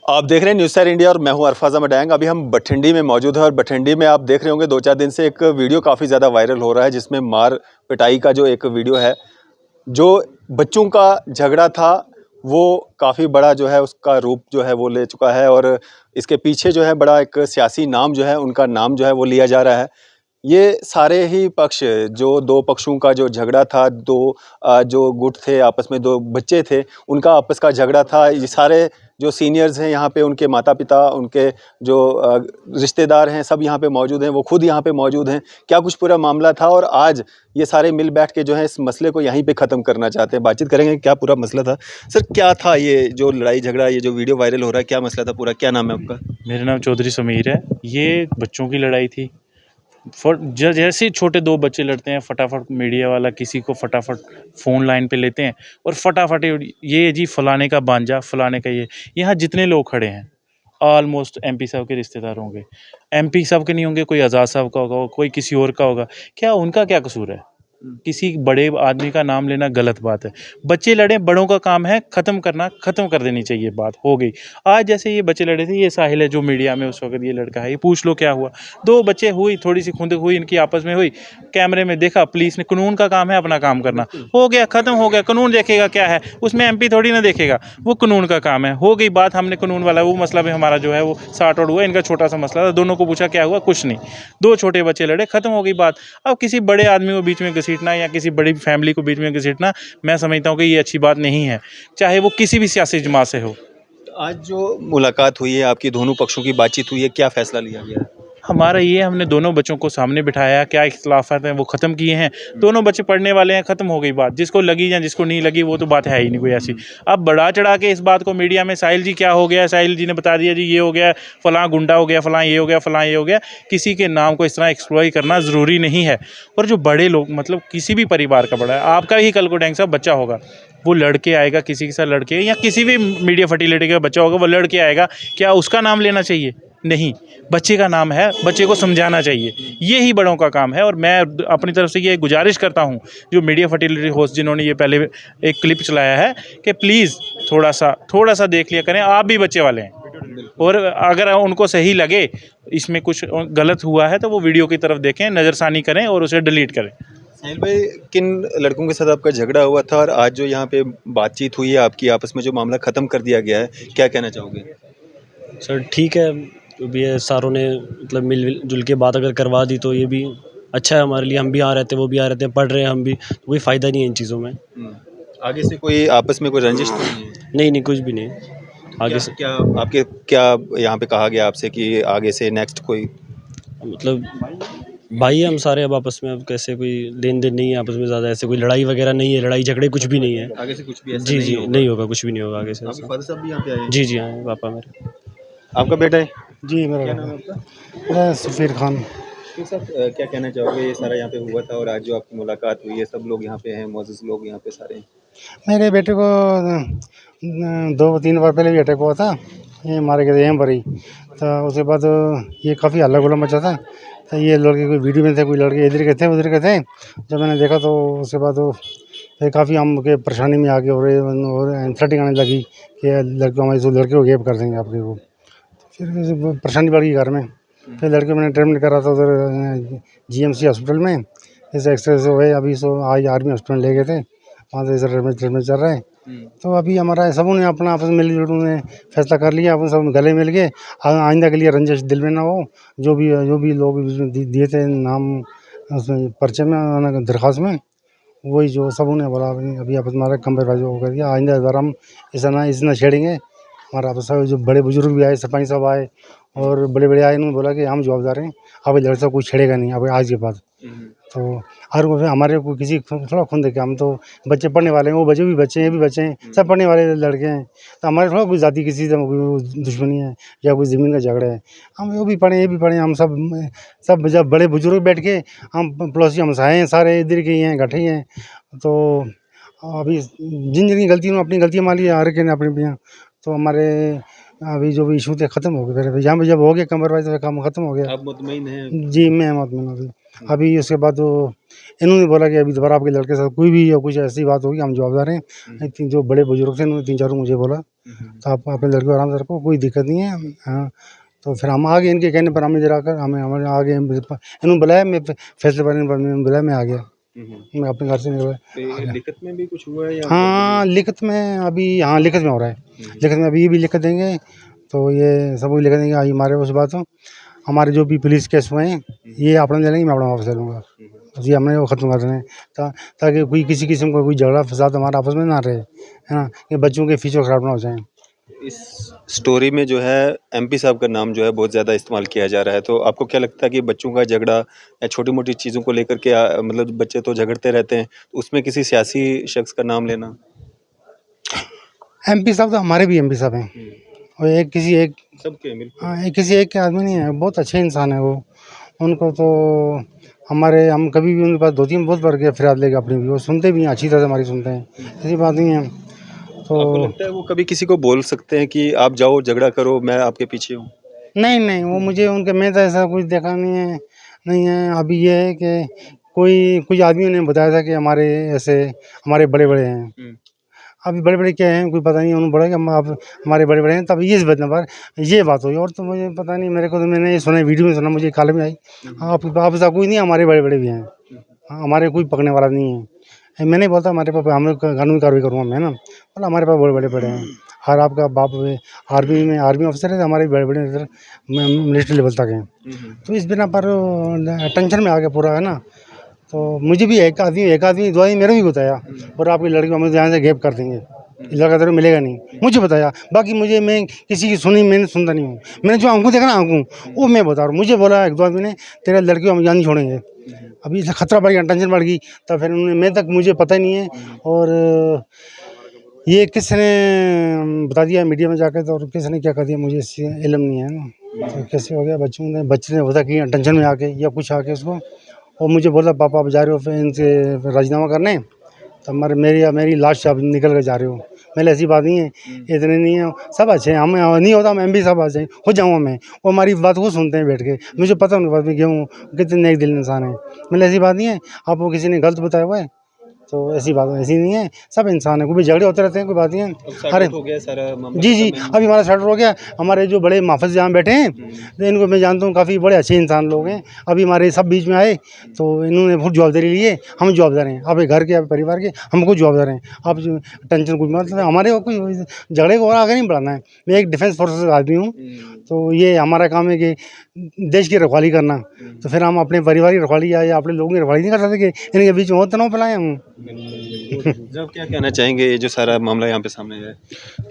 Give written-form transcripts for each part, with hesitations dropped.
आप देख रहे हैं न्यूज़ स्टार इंडिया और मैं हूं अरफाज़ मडैंग। अभी हम बठिंडी में मौजूद हैं और बठिंडी में आप देख रहे होंगे 2-4 दिन से एक वीडियो काफ़ी ज़्यादा वायरल हो रहा है, जिसमें मार पिटाई का जो एक वीडियो है, जो बच्चों का झगड़ा था, वो काफ़ी बड़ा जो है उसका रूप जो है वो ले चुका है और इसके पीछे जो है बड़ा एक सियासी नाम जो है, उनका नाम जो है वो लिया जा रहा है। ये सारे ही पक्ष, जो 2 पक्षों का जो झगड़ा था, 2 जो गुट थे आपस में, 2 बच्चे थे, उनका आपस का झगड़ा था। ये सारे जो सीनियर्स हैं यहाँ पे, उनके माता-पिता, उनके जो रिश्तेदार हैं, सब यहाँ पे मौजूद हैं, वो खुद यहाँ पे मौजूद हैं। क्या कुछ पूरा मामला था और आज ये सारे मिल बैठ के जो है इस मसले को यहीं पे ख़त्म करना चाहते हैं। बातचीत करेंगे क्या पूरा मसला था। सर, क्या था ये जो लड़ाई-झगड़ा, ये जो वीडियो वायरल हो रहा है, क्या मसला था पूरा? क्या नाम है आपका? मेरा नाम चौधरी समीर है। ये बच्चों की लड़ाई थी। जैसे ही छोटे 2 बच्चे लड़ते हैं, फटाफट मीडिया वाला किसी को फटाफट फ़ोन लाइन पे लेते हैं और फटाफट ये जी फलाने का भांजा, फलाने का ये। यहाँ जितने लोग खड़े हैं ऑलमोस्ट एमपी साहब के रिश्तेदार होंगे। एमपी साहब के नहीं होंगे, कोई आज़ाद साहब का होगा, कोई किसी और का होगा। क्या उनका क्या कसूर है? किसी बड़े आदमी का नाम लेना गलत बात है। बच्चे लड़े, बड़ों का काम है ख़त्म करना, ख़त्म कर देनी चाहिए, बात हो गई। आज जैसे ये बच्चे लड़े थे, ये साहिल है जो मीडिया में उस वक़्त ये लड़का है, ये पूछ लो क्या हुआ। 2 बच्चे हुई, थोड़ी-सी खुंदक हुई इनकी आपस में हुई, कैमरे में देखा, पुलिस ने, कानून का काम है अपना काम करना। हो गया, ख़त्म हो गया, कानून देखेगा क्या है, उसमें एमपी थोड़ी ना देखेगा, वो कानून का काम है। हो गई बात, हमने कानून वाला वो मसला भी हमारा जो है वो सॉर्ट आउट हुआ। इनका छोटा-सा मसला था, दोनों को पूछा क्या हुआ, कुछ नहीं। 2 छोटे बच्चे लड़े, ख़त्म हो गई बात। अब किसी बड़े आदमी को बीच में घसीटना या किसी बड़ी फैमिली को बीच में घसीटना, मैं समझता हूँ कि ये अच्छी बात नहीं है, चाहे वो किसी भी सियासी जमात से हो। आज जो मुलाकात हुई है, आपकी दोनों पक्षों की बातचीत हुई है, क्या फ़ैसला लिया गया है? हमारा ये, हमने दोनों बच्चों को सामने बिठाया, क्या इख्तिलाफ़ात हैं वो ख़त्म किए हैं। दोनों बच्चे पढ़ने वाले हैं, ख़त्म हो गई बात। जिसको लगी या जिसको नहीं लगी वो तो बात है ही नहीं कोई ऐसी। अब बढ़ा चढ़ा के इस बात को मीडिया में, साहिल जी क्या हो गया, साहिल जी ने बता दिया जी ये हो गया, फ़लाँ गुंडा हो गया, फ़लाँ ये हो गया, फ़लाँ ये हो गया। किसी के नाम को इस तरह एक्सप्लॉइट करना ज़रूरी नहीं है। और जो बड़े लोग, मतलब किसी भी परिवार का बड़ा है, आपका ही कल को डैंग साहब बच्चा होगा, वो लड़के आएगा किसी के साथ, लड़के या किसी भी मीडिया फर्टिलिटी का बच्चा होगा, वो लड़के आएगा, क्या उसका नाम लेना चाहिए? नहीं, बच्चे का नाम है, बच्चे को समझाना चाहिए, ये ही बड़ों का काम है। और मैं अपनी तरफ से ये गुजारिश करता हूँ, जो मीडिया फर्टिलिटी होस्ट जिन्होंने ये पहले एक क्लिप चलाया है, कि प्लीज़ थोड़ा सा देख लिया करें, आप भी बच्चे वाले हैं। और अगर उनको सही लगे इसमें कुछ गलत हुआ है तो वो वीडियो की तरफ देखें, नज़रसानी करें और उसे डिलीट करें। साहिल भाई, किन लड़कों के साथ आपका झगड़ा हुआ था और आज जो यहाँ पे बातचीत हुई है आपकी, आपस में जो मामला ख़त्म कर दिया गया है, क्या कहना चाहोगे? सर ठीक है, जो भी है सारों ने मतलब मिल जुल के बात अगर करवा दी तो ये भी अच्छा है हमारे लिए। हम भी यहाँ रहते हैं, वो भी यहाँ रहते हैं, पढ़ रहे हैं हम भी, तो कोई फ़ायदा नहीं है इन चीज़ों में। आगे से कोई आपस में कोई रंजिश तो नहीं है? नहीं कुछ भी नहीं आगे क्या से। क्या आपके क्या यहाँ पे कहा गया आपसे कि आगे से नेक्स्ट कोई? मतलब भाई हम सारे अब आपस में, अब कैसे कोई लेन देन नहीं है आपस में, ज़्यादा ऐसे कोई लड़ाई वगैरह नहीं है, लड़ाई झगड़े कुछ भी नहीं है। आगे से कुछ भी ऐसा जी नहीं जी होगा? नहीं होगा, कुछ भी नहीं होगा आगे से आपके ऐसा। फादर साहब भी यहाँ पे आए हैं? जी जी हाँ, पापा मेरे। आपका बेटा है? जी मेरा क्या बेटा नाम है आपका? मेरा सफ़ीर खान। तो सर, क्या कहना चाहोगे, ये सारा यहाँ पे हुआ था और आज जो आपकी मुलाकात हुई है, सब लोग यहाँ पे हैं, मौजूद लोग यहाँ पे सारे हैं। मेरे बेटे को 2-3 बार पहले भी अटैक हुआ था, ये मारे गए थे यहीं पर ही। तो उसके बाद ये काफ़ी हल्ला गुल्ला मचा था। तो ये लड़के कोई वीडियो में थे, कोई लड़के इधर के थे उधर के थे। जब मैंने देखा तो उसके बाद फिर काफ़ी हम के परेशानी में आ गए और थ्रेटिंग आने लगी कि लड़के हमारे लड़के को गेप कर देंगे आपके को। फिर परेशानी बढ़ गई घर में। फिर लड़के मैंने ट्रीटमेंट करा था उधर जीएमसी हॉस्पिटल में। जैसे एक्सरे से हुए, अभी सो आज आर्मी हॉस्पिटल ले गए थे, वहाँ से ट्रीटमेंट चल रहा है। तो अभी हमारा सबों ने अपना आपस में मिलजुल ने फैसला कर लिया, अपन सब गले मिल के आइंदा के लिए रंजिश दिल में ना हो। जो भी लोग इसमें दिए थे नाम उसमें पर्चे में, दरख्वास्त में, वही जो सबों ने बोला अभी आपस हमारा कंप्रोमाइज वो कर दिया। आइंदा बार हम इतना छेड़ेंगे। हमारा आपस जो बड़े बुजुर्ग भी आए, सरपंच साहब आए और बड़े बड़े आए, इन्होंने बोला कि हम जवाबदार हैं, अब लड़के से कोई छेड़ेगा नहीं अब आज के बाद। तो हर कोई हमारे को किसी थोड़ा खून देखे, हम तो बच्चे पढ़ने वाले हैं, वो बच्चे भी बच्चे हैं, ये भी बच्चे हैं, सब पढ़ने वाले लड़के हैं। तो हमारे थोड़ा कोई जाति किसी से कोई दुश्मनी है या कोई ज़मीन का झगड़ा है। हम वो भी पढ़े ये भी पढ़े, हम सब जब बड़े बुजुर्ग बैठ के हम पड़ोसी हमसाए हैं, सारे इधर के ही हैं, इकट्ठे ही हैं। तो अभी जिन जिन की गलती उन्होंने अपनी गलतियाँ मान ली, हर एक ने अपनी अपनी। तो हमारे अभी जो भी इशू थे ख़त्म हो गए, फिर यहाँ पे जब हो गया कंप्रोमाइज़ तो काम ख़त्म हो गया। आप मुतमईन हैं? जी, मैं मुतमिन हूँ अभी उसके बाद वो इन्होंने बोला कि अभी दोबारा आपके लड़के के साथ कोई भी या कुछ ऐसी बात होगी हम जवाबदार हैं। आई थिंक जो बड़े बुजुर्ग थे उन्होंने 3-4 मुझे बोला, तो आप अपने लड़के को आराम से रखो, कोई दिक्कत नहीं है। हाँ, तो फिर हम आ गए इनके कहने पर, हमें जरा कर हमें हमारे आ गए, इन्होंने बुलाया, मैं फैसले पर बुलाया, मैं आ गया, मैं अपने घर से निकला। तो लिखत में भी कुछ हुआ है या हाँ, लिखित में अभी, हाँ लिखित में हो रहा है, लिखित में अभी ये भी लिख देंगे, तो ये सब कुछ लिख देंगे। आई हमारे उस बात हो, हमारे जो भी पुलिस केस हुए हैं ये अपना ले लेंगे, मैं अपना वापस ले लूँगा। जी, हमने वो ख़त्म कर देना है ताकि कोई किसी किस्म का कोई झगड़ा फसाद हमारा आपस में ना रहे, है ना, कि बच्चों के फ्यूचर ख़राब ना हो जाए। इस स्टोरी में जो है एमपी साहब का नाम जो है बहुत ज़्यादा इस्तेमाल किया जा रहा है, तो आपको क्या लगता है कि बच्चों का झगड़ा या छोटी-मोटी चीज़ों को लेकर के मतलब बच्चे तो झगड़ते रहते हैं, तो उसमें किसी सियासी शख्स का नाम लेना? एमपी साहब तो हमारे भी एमपी साहब हैं, और एक किसी एक, सबके बिल्कुल। हाँ, एक किसी एक के आदमी नहीं है, बहुत अच्छे इंसान है वो। उनको तो हम कभी भी उनके पास 2-3 बहुत बार गए फरियाद लेके अपनी भी, वो सुनते भी हैं, अच्छी तरह से हमारी सुनते हैं, ऐसी बात नहीं है। आपको तो लगता है वो कभी किसी को बोल सकते हैं कि आप जाओ झगड़ा करो, मैं आपके पीछे हूँ? नहीं, वो मुझे उनके, मैं तो ऐसा कुछ देखा नहीं है। अभी ये है कि कुछ आदमियों ने बताया था कि हमारे ऐसे हमारे बड़े-बड़े हैं। अभी बड़े-बड़े क्या हैं कोई पता नहीं, उन्होंने बोला कि हम आप हमारे बड़े-बड़े हैं, तब ये बात ये बात हुई, और तो मुझे पता नहीं, मेरे को तो मैंने ये सुना, वीडियो में सुना, मुझे काल में आई। आप ऐसा कोई नहीं, हमारे बड़े-बड़े भी हैं। हाँ, हमारे कोई पकड़ने वाला नहीं है। मैं नहीं बोलता हमारे पास हम लोग कानूनी कार्रवाई करूँगा मैं ना, बोला हमारे पास बड़े-बड़े हैं। और आपका बाप आर्मी ऑफिसर है, हमारे बड़े-बड़े अफ़सर मिलिट्री लेवल तक हैं। तो इस बिना पर टेंशन में आ गया पूरा, है ना। तो मुझे भी एक आदमी 2 आदमी मेरे भी बताया, और आपकी लड़की को हम यहाँ से गैप कर देंगे, लड़का तेरे को मिलेगा नहीं, मुझे बताया। बाकी मैं किसी की सुनी, मैंने सुनता नहीं हूँ, मैंने जो आंखों देखा ना, आंखों वो मैं बता रहा हूँ। मुझे बोला 1-2 आदमी ने, तेरा लड़की को हम यहाँ नहीं छोड़ेंगे। अभी खतरा बढ़ गया, टेंशन बढ़ गई, तब फिर उन्होंने मुझे पता ही नहीं है। और ये किसने बता दिया मीडिया में जाकर, तो और किसने क्या कर दिया मुझे इससे इल्म नहीं है ना। तो कैसे हो गया, बच्चे ने होता कि टेंशन में आके या कुछ आके उसको, और मुझे बोला पापा आप जा रहे हो फिर इनसे राजीनामा करने, तो मेरी लाश आप निकल कर जा रहे हो। मैंने ऐसी बात नहीं है, इतने नहीं है, सब अच्छे हैं, हम नहीं होता मैं भी सब आ जाए हो जाऊँगा मैं, वो हमारी बात को सुनते हैं बैठ के, मुझे पता उनकी बात में क्यों, कितने नेक दिल इंसान है। मैंने ऐसी बात नहीं है, आपको किसी ने गलत बताया हुआ है, तो ऐसी बात ऐसी नहीं है, सब इंसान है, कोई भी झगड़े होते रहते हैं, कोई बात नहीं है। अरे हो गया सारा मामला? जी, अभी हमारा सेटल हो गया। हमारे जो बड़े माफज यहाँ बैठे हैं, तो इनको मैं जानता हूँ, काफ़ी बड़े अच्छे इंसान लोग हैं। अभी हमारे सब बीच में आए, तो इन्होंने बहुत जवाबदारी ली है, हम जवाबदार हैं, आप घर के, आप परिवार के, हमको जवाबदार हैं। आप टेंशन कुछ मत, हमारे को कोई झगड़े को और आगे नहीं बढ़ाना है। मैं एक डिफेंस फोर्स का आदमी हूँ, तो ये हमारा काम है कि देश की रखवाली करना। तो फिर हम अपने परिवार की रखवाली या अपने लोगों की रखवाली नहीं कर सकते कि इनके बीच में और तनाव फैलाएं हम। जब क्या कहना चाहेंगे, ये जो सारा मामला यहाँ पे सामने है?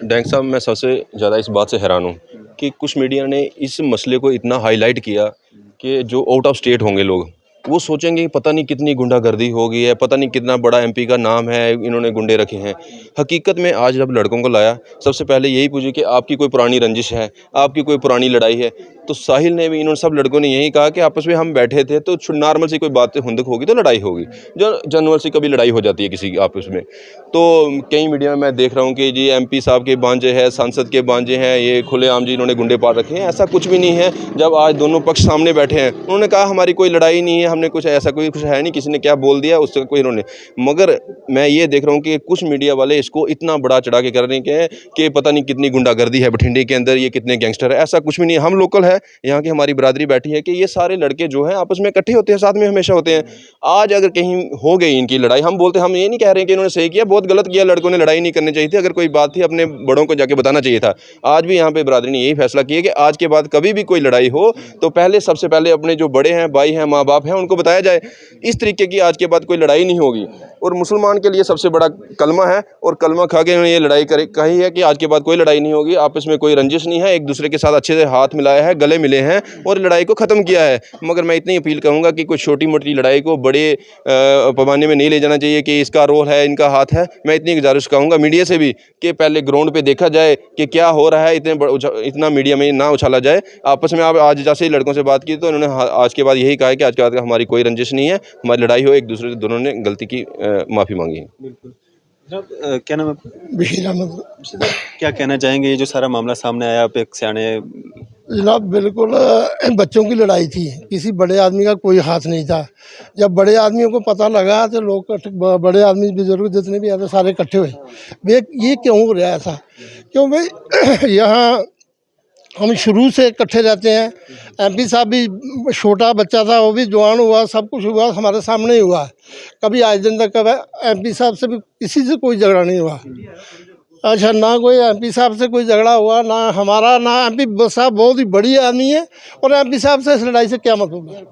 डैंग साहब, मैं सबसे ज़्यादा इस बात से हैरान हूँ कि कुछ मीडिया ने इस मसले को इतना हाईलाइट किया कि जो आउट ऑफ स्टेट होंगे लोग, वो सोचेंगे कि पता नहीं कितनी गुंडागर्दी हो गई है, पता नहीं कितना बड़ा एमपी का नाम है, इन्होंने गुंडे रखे हैं। हकीकत में आज जब लड़कों को लाया, सबसे पहले यही पूछे कि आपकी कोई पुरानी रंजिश है, आपकी कोई पुरानी लड़ाई है। तो साहिल ने भी, इन्होंने सब लड़कों ने यही कहा कि आपस में हम बैठे थे, तो नॉर्मल सी कोई बात हुंदक होगी तो लड़ाई होगी, जो जनरल सी कभी लड़ाई हो जाती है किसी की आपस में। तो कई मीडिया में मैं देख रहा हूँ कि जी एमपी साहब के भांजे हैं, सांसद के भांजे हैं, ये खुलेआम जी इन्होंने गुंडे पाल रखे हैं। ऐसा कुछ भी नहीं है। जब आज दोनों पक्ष सामने बैठे हैं, उन्होंने कहा हमारी कोई लड़ाई नहीं है, हमने कुछ ऐसा कुछ है नहीं, किसी ने क्या बोल दिया उससे कोई इन्होंने। मगर मैं ये देख रहा हूँ कि कुछ मीडिया वाले इसको इतना बड़ा चढ़ा के कर रहे हैं कि पता नहीं कितनी गुंडागर्दी है बठिंडे के अंदर, ये कितने गैंगस्टर है। ऐसा कुछ भी नहीं है। हम लोकल है, यहाँ की हमारी बरादरी बैठी है कि ये सारे लड़के जो हैं आपस में इकट्ठे होते हैं, साथ में हमेशा होते हैं। आज अगर कहीं हो गई इनकी लड़ाई, हम बोलते, हम ये नहीं कह रहे हैं कि इन्होंने सही किया, बहुत गलत किया, लड़कों ने लड़ाई नहीं करनी चाहिए थी। अगर कोई बात थी अपने बड़ों को जाके बताना चाहिए था। आज भी यहाँ पे बरादरी ने यही फैसला किया कि आज के बाद कभी भी कोई लड़ाई हो तो पहले सबसे पहले अपने जो बड़े हैं, भाई हैं, माँ बाप हैं, उनको बताया जाए। इस तरीके की आज के बाद कोई लड़ाई नहीं होगी। और मुसलमान के लिए सबसे बड़ा कलमा है, और कलमा खा के उन्होंने ये लड़ाई कही है कि आज के बाद कोई लड़ाई नहीं होगी, आपस में कोई रंजिश नहीं है, एक दूसरे के साथ अच्छे से हाथ मिलाया है, गले मिले हैं और लड़ाई को ख़त्म किया है। मगर मैं इतनी अपील करूँगा कि कोई छोटी मोटी लड़ाई को बड़े पैमाने में नहीं ले जाना चाहिए कि इसका रोल है, इनका हाथ है। मैं इतनी गुजारिश कहूँगा मीडिया से भी कि पहले ग्राउंड पे देखा जाए कि क्या हो रहा है, इतना मीडिया में ना उछाला जाए। आपस में आप आज जैसे ही लड़कों से बात की तो उन्होंने आज के बाद यही कहा है कि आज के बाद हमारी कोई रंजिश नहीं है, हमारी लड़ाई हो, एक दूसरे से दोनों ने गलती की माफ़ी मांगी है। बिल्कुल। क्या नाम है? बशीर अहमद। क्या कहना चाहेंगे ये जो सारा मामला सामने आया, आप एक सियाने जनाब बिल्कुल बच्चों की लड़ाई थी, किसी बड़े आदमी का कोई हाथ नहीं था। जब बड़े आदमियों को पता लगा तो लोग बड़े आदमी बुजुर्ग जितने भी आते सारे इकट्ठे हुए। ये क्यों हो रहा है ऐसा? क्यों भाई यहाँ हम शुरू से इकट्ठे रहते हैं। एमपी साहब भी छोटा बच्चा था, वो भी जवान हुआ, सब कुछ हुआ हमारे सामने ही हुआ। कभी आज दिन तक एमपी साहब से भी किसी से कोई झगड़ा नहीं हुआ। अच्छा, ना कोई एमपी साहब से कोई झगड़ा हुआ, ना हमारा, ना एमपी साहब बहुत ही बड़ी आदमी है। और एमपी साहब से इस लड़ाई से क्या मतलब है?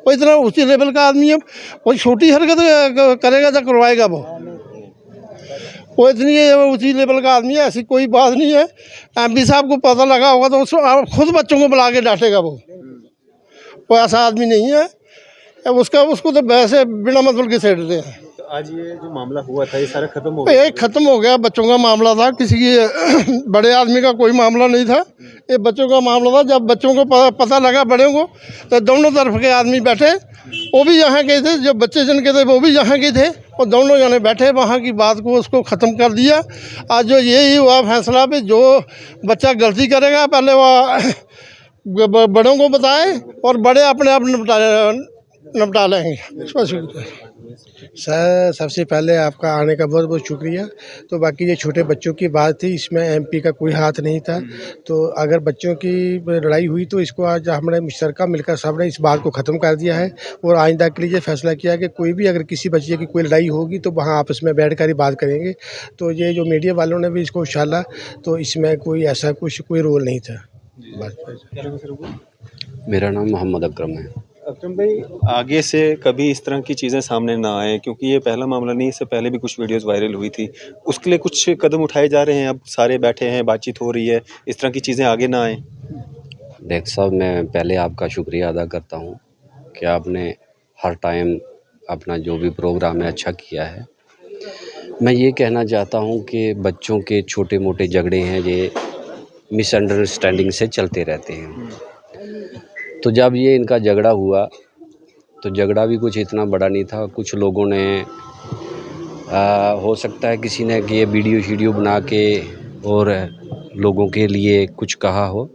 वो इतना ऊंची लेवल का आदमी है, कोई छोटी हरकत करेगा तो करवाएगा वो इतनी ऊंची लेवल का आदमी है, ऐसी कोई बात नहीं है। एमपी साहब को पता लगा होगा तो उसको खुद बच्चों को बुला के डांटेगा। वो ऐसा आदमी नहीं है। उसको तो वैसे बिना मतलब के सेड़ते हैं। तो आज ये जो मामला हुआ था ये सारा खत्म हो ये ख़त्म हो गया। बच्चों का मामला था, किसी की बड़े आदमी का कोई मामला नहीं था। ये बच्चों का मामला था। जब बच्चों को पता लगा बड़े को, तो दोनों तरफ के आदमी बैठे, वो भी यहाँ के थे, जो बच्चे जिनके थे वो भी यहाँ के थे, और दोनों जने बैठे वहाँ की बात को उसको ख़त्म कर दिया। आज जो यही हुआ फैसला भी, जो बच्चा गलती करेगा पहले वो बड़ों को बताए और बड़े अपने आप निपटा लेंगे। सर सबसे पहले आपका आने का बहुत बहुत शुक्रिया। तो बाकी ये छोटे बच्चों की बात थी, इसमें एमपी का कोई हाथ नहीं था। तो अगर बच्चों की लड़ाई हुई तो इसको आज हमने मुश्तरका मिलकर सबने इस बात को ख़त्म कर दिया है। और आइंदा के लिए ये फैसला किया कि कोई भी अगर किसी बच्चे की कोई लड़ाई होगी तो वहाँ आपस में बैठ कर ही बात करेंगे। तो ये जो मीडिया वालों ने भी इसको उछाला, तो इसमें कोई ऐसा कोई रोल नहीं था। मेरा नाम मोहम्मद अकरम है। अकरम भाई, आगे से कभी इस तरह की चीज़ें सामने ना आए, क्योंकि ये पहला मामला नहीं, इससे पहले भी कुछ वीडियोस वायरल हुई थी। उसके लिए कुछ कदम उठाए जा रहे हैं? अब सारे बैठे हैं, बातचीत हो रही है, इस तरह की चीज़ें आगे ना आए। देख साहब, मैं पहले आपका शुक्रिया अदा करता हूँ कि आपने हर टाइम अपना जो भी प्रोग्राम है अच्छा किया है। मैं ये कहना चाहता हूँ कि बच्चों के छोटे मोटे झगड़े हैं, ये मिसअंडरस्टैंडिंग से चलते रहते हैं। तो जब ये इनका झगड़ा हुआ तो झगड़ा भी कुछ इतना बड़ा नहीं था। कुछ लोगों ने हो सकता है किसी ने ये वीडियो बना के और लोगों के लिए कुछ कहा हो,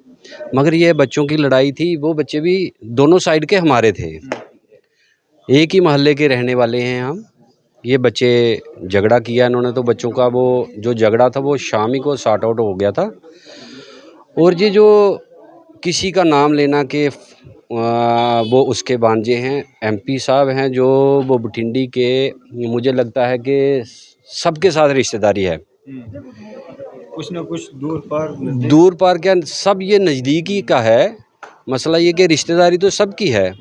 मगर ये बच्चों की लड़ाई थी। वो बच्चे भी दोनों साइड के हमारे थे, एक ही मोहल्ले के रहने वाले हैं हम। ये बच्चे झगड़ा किया इन्होंने, तो बच्चों का वो जो झगड़ा था वो शाम ही को सॉर्ट आउट हो गया था। और ये जो किसी का नाम लेना कि वो उसके भांजे हैं, एमपी साहब हैं जो वो बठिंडी के, मुझे लगता है कि सबके साथ रिश्तेदारी है। कुछ ना कुछ दूर पार क्या, सब ये नज़दीकी का है। मसला ये कि रिश्तेदारी तो सबकी है।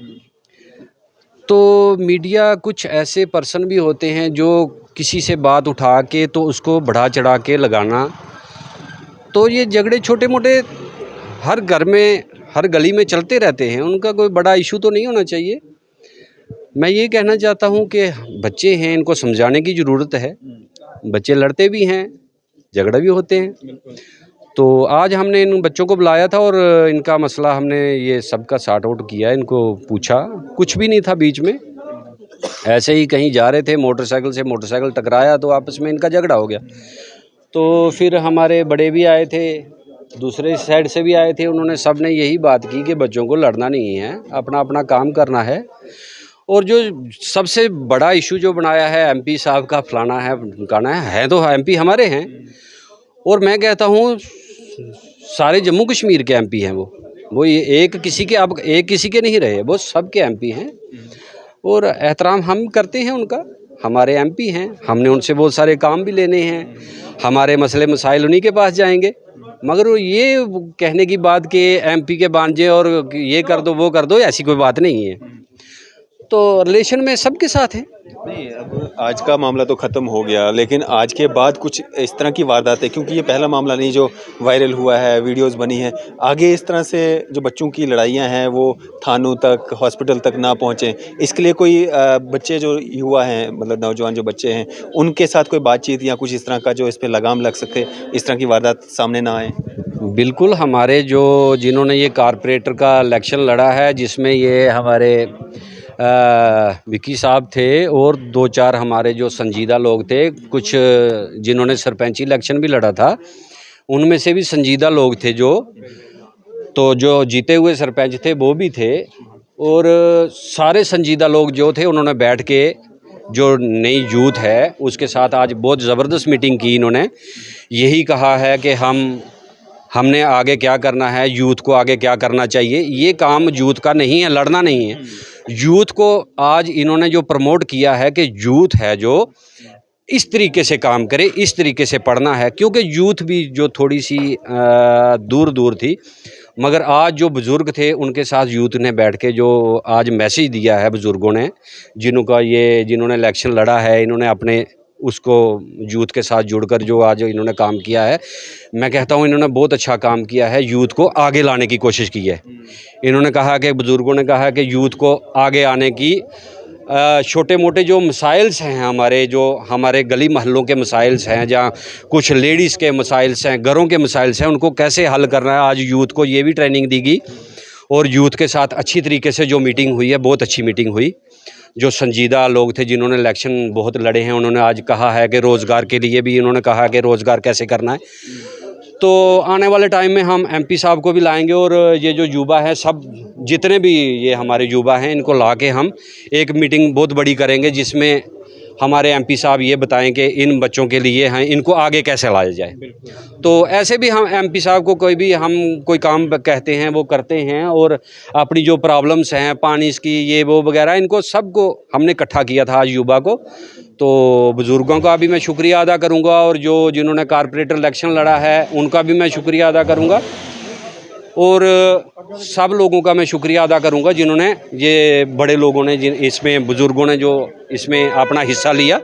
तो मीडिया कुछ ऐसे पर्सन भी होते हैं जो किसी से बात उठा के तो उसको बढ़ा चढ़ा के लगाना। तो ये झगड़े छोटे मोटे हर घर में, हर गली में चलते रहते हैं, उनका कोई बड़ा इशू तो नहीं होना चाहिए। मैं ये कहना चाहता हूँ कि बच्चे हैं, इनको समझाने की ज़रूरत है। बच्चे लड़ते भी हैं, झगड़ा भी होते हैं। तो आज हमने इन बच्चों को बुलाया था और इनका मसला हमने ये सबका सॉर्ट आउट किया। इनको पूछा, कुछ भी नहीं था बीच में, ऐसे ही कहीं जा रहे थे, मोटरसाइकिल से मोटरसाइकिल टकराया तो आपस में इनका झगड़ा हो गया। तो फिर हमारे बड़े भी आए थे, दूसरे साइड से भी आए थे, उन्होंने सब ने यही बात की कि बच्चों को लड़ना नहीं है, अपना अपना काम करना है। और जो सबसे बड़ा इशू जो बनाया है एमपी साहब का, फलाना है ढमकाना है तो एमपी हमारे हैं। और मैं कहता हूँ सारे जम्मू कश्मीर के एमपी हैं वो ये एक किसी के नहीं रहे, वो सब के एमपी हैं। और एहतराम हम करते हैं उनका, हमारे एमपी हैं, हमने उनसे बहुत सारे काम भी लेने हैं, हमारे मसले मसाइल उन्हीं के पास जाएंगे। मगर ये कहने की बात कि एमपी के भांजे और ये कर दो वो कर दो, ऐसी कोई बात नहीं है। तो रिलेशन में सबके साथ हैं। नहीं, अब आज का मामला तो ख़त्म हो गया, लेकिन आज के बाद कुछ इस तरह की वारदातें, क्योंकि ये पहला मामला नहीं जो वायरल हुआ है, वीडियोस बनी हैं, आगे इस तरह से जो बच्चों की लड़ाइयाँ हैं वो थानों तक, हॉस्पिटल तक ना पहुँचें, इसके लिए कोई बच्चे जो युवा हैं, मतलब नौजवान जो बच्चे हैं, उनके साथ कोई बातचीत या कुछ इस तरह का जो इस पर लगाम लग सके, इस तरह की वारदात सामने ना आए? बिल्कुल, हमारे जिन्होंने ये कारपोरेटर का इलेक्शन लड़ा है, जिसमें ये हमारे विकी साहब थे और 2-4 हमारे जो संजीदा लोग थे, कुछ जिन्होंने सरपंची इलेक्शन भी लड़ा था, उनमें से भी संजीदा लोग थे तो जो जीते हुए सरपंच थे वो भी थे, और सारे संजीदा लोग जो थे उन्होंने बैठ के जो नई यूथ है उसके साथ आज बहुत ज़बरदस्त मीटिंग की। इन्होंने यही कहा है कि हमने आगे क्या करना है, यूथ को आगे क्या करना चाहिए। ये काम यूथ का नहीं है, लड़ना नहीं है। यूथ को आज इन्होंने जो प्रमोट किया है कि यूथ है जो इस तरीके से काम करे, इस तरीके से पढ़ना है, क्योंकि यूथ भी जो थोड़ी सी दूर दूर थी, मगर आज जो बुज़ुर्ग थे उनके साथ यूथ ने बैठ के जो आज मैसेज दिया है बुज़ुर्गों ने, जिन्होंने इलेक्शन लड़ा है, इन्होंने अपने उसको यूथ के साथ जुड़कर जो आज इन्होंने काम किया है, मैं कहता हूँ इन्होंने बहुत अच्छा काम किया है। यूथ को आगे लाने की कोशिश की है। इन्होंने कहा कि बुज़ुर्गों ने कहा कि यूथ को आगे आने की छोटे मोटे जो मसाइल्स हैं हमारे गली महलों के मसाइल्स हैं, जहाँ कुछ लेडीज़ के मसाइल्स हैं, घरों के मसाइल्स हैं, उनको कैसे हल करना है। आज यूथ को ये भी ट्रेनिंग दी गई और यूथ के साथ अच्छी तरीके से जो मीटिंग हुई है, बहुत अच्छी मीटिंग हुई। जो संजीदा लोग थे जिन्होंने इलेक्शन बहुत लड़े हैं, उन्होंने आज कहा है कि रोज़गार के लिए भी इन्होंने कहा कि रोज़गार कैसे करना है। तो आने वाले टाइम में हम एमपी साहब को भी लाएंगे और ये जो युवा है, सब जितने भी ये हमारे युवा हैं, इनको ला के हम एक मीटिंग बहुत बड़ी करेंगे, जिसमें हमारे एमपी साहब ये बताएं कि इन बच्चों के लिए हैं, इनको आगे कैसे लाया जाए। तो ऐसे भी हम एमपी साहब को कोई काम कहते हैं वो करते हैं, और अपनी जो प्रॉब्लम्स हैं पानी की ये वो वगैरह, इनको सबको हमने इकट्ठा किया था आज युवा को। तो बुज़ुर्गों का भी मैं शुक्रिया अदा करूंगा, और जिन्होंने कारपोरेटर इलेक्शन लड़ा है उनका भी मैं शुक्रिया अदा करूंगा, और सब लोगों का मैं शुक्रिया अदा करूंगा जिन्होंने, ये बड़े लोगों ने इसमें, बुज़ुर्गों ने जो इसमें अपना हिस्सा लिया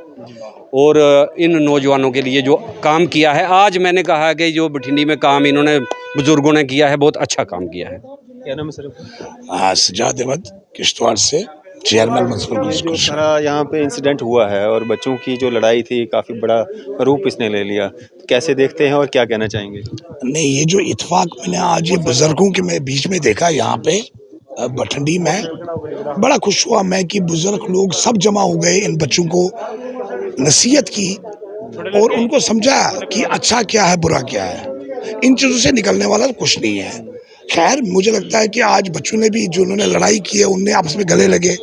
और इन नौजवानों के लिए जो काम किया है। आज मैंने कहा कि जो बठिंडी में काम इन्होंने बुज़ुर्गों ने किया है, बहुत अच्छा काम किया है। क्या नाम है सर? सजाद अहमद, किश्तवाड़ से, चेयरमैन म्युनिसिपल पुलिस जो कमिश्नर। सारा यहाँ पे इंसिडेंट हुआ है और बच्चों की जो लड़ाई थी काफ़ी बड़ा रूप इसने ले लिया, कैसे देखते हैं और क्या कहना चाहेंगे? नहीं, ये जो इत्तेफाक मैंने आज ये बुजुर्गों के मैं बीच में देखा यहाँ पे बठिंडी में, बड़ा खुश हुआ मैं कि बुजुर्ग लोग सब जमा हो गए, इन बच्चों को नसीहत की और उनको समझाया कि अच्छा क्या है बुरा क्या है। इन चीज़ों से निकलने वाला कुछ नहीं है। खैर मुझे लगता है कि आज बच्चों ने भी, जिन्होंने लड़ाई की है, उनने आपस में गले लगे,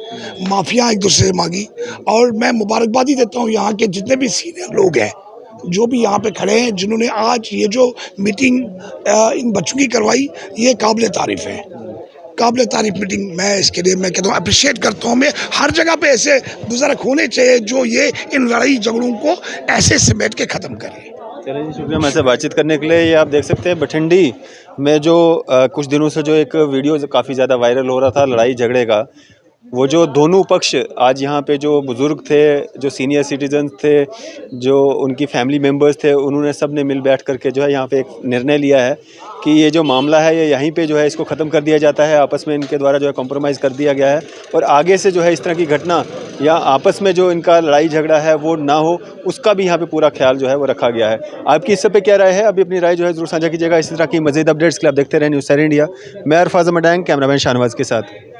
माफिया एक दूसरे से मांगी, और मैं मुबारकबादी देता हूँ यहाँ के जितने भी सीनियर लोग हैं जो भी यहाँ पे खड़े हैं, जिन्होंने आज ये जो मीटिंग इन बच्चों की करवाई, ये काबिल तारीफ़ है, काबिल तारीफ मीटिंग। मैं इसके लिए मैं कहता हूँ अप्रिशिएट करता हूँ। मैं हर जगह पे ऐसे बुजुर्ग होने चाहिए जो ये इन लड़ाई झगड़ों को ऐसे समेट के ख़त्म करें। चलिए जी, शुक्रिया हमसे बातचीत करने के लिए। ये आप देख सकते हैं बठिंडी में जो कुछ दिनों से जो एक वीडियो काफ़ी ज़्यादा वायरल हो रहा था लड़ाई झगड़े का, वो जो दोनों पक्ष आज यहाँ पे जो बुज़ुर्ग थे, जो सीनियर सिटीजन थे, जो उनकी फैमिली मेम्बर्स थे, उन्होंने सब ने मिल बैठ करके जो है यहाँ पे एक निर्णय लिया है कि ये जो मामला है ये यहीं पे जो है इसको ख़त्म कर दिया जाता है, आपस में इनके द्वारा जो है कॉम्प्रोमाइज़ कर दिया गया है, और आगे से जो है इस तरह की घटना या आपस में जो इनका लड़ाई झगड़ा है वो ना हो, उसका भी यहाँ पे पूरा ख्याल जो है वो रखा गया है। आपकी इस सब पे क्या राय है? अभी अपनी राय जो है ज़रूर साझा कीजिएगा। इसी तरह की मज़ीद अपडेट्स के लिए आप देखते रहें न्यूज़ सैर इंडिया। मैं अरफाज़ मडैंग, कैमरामैन शाहनवाज़ के साथ।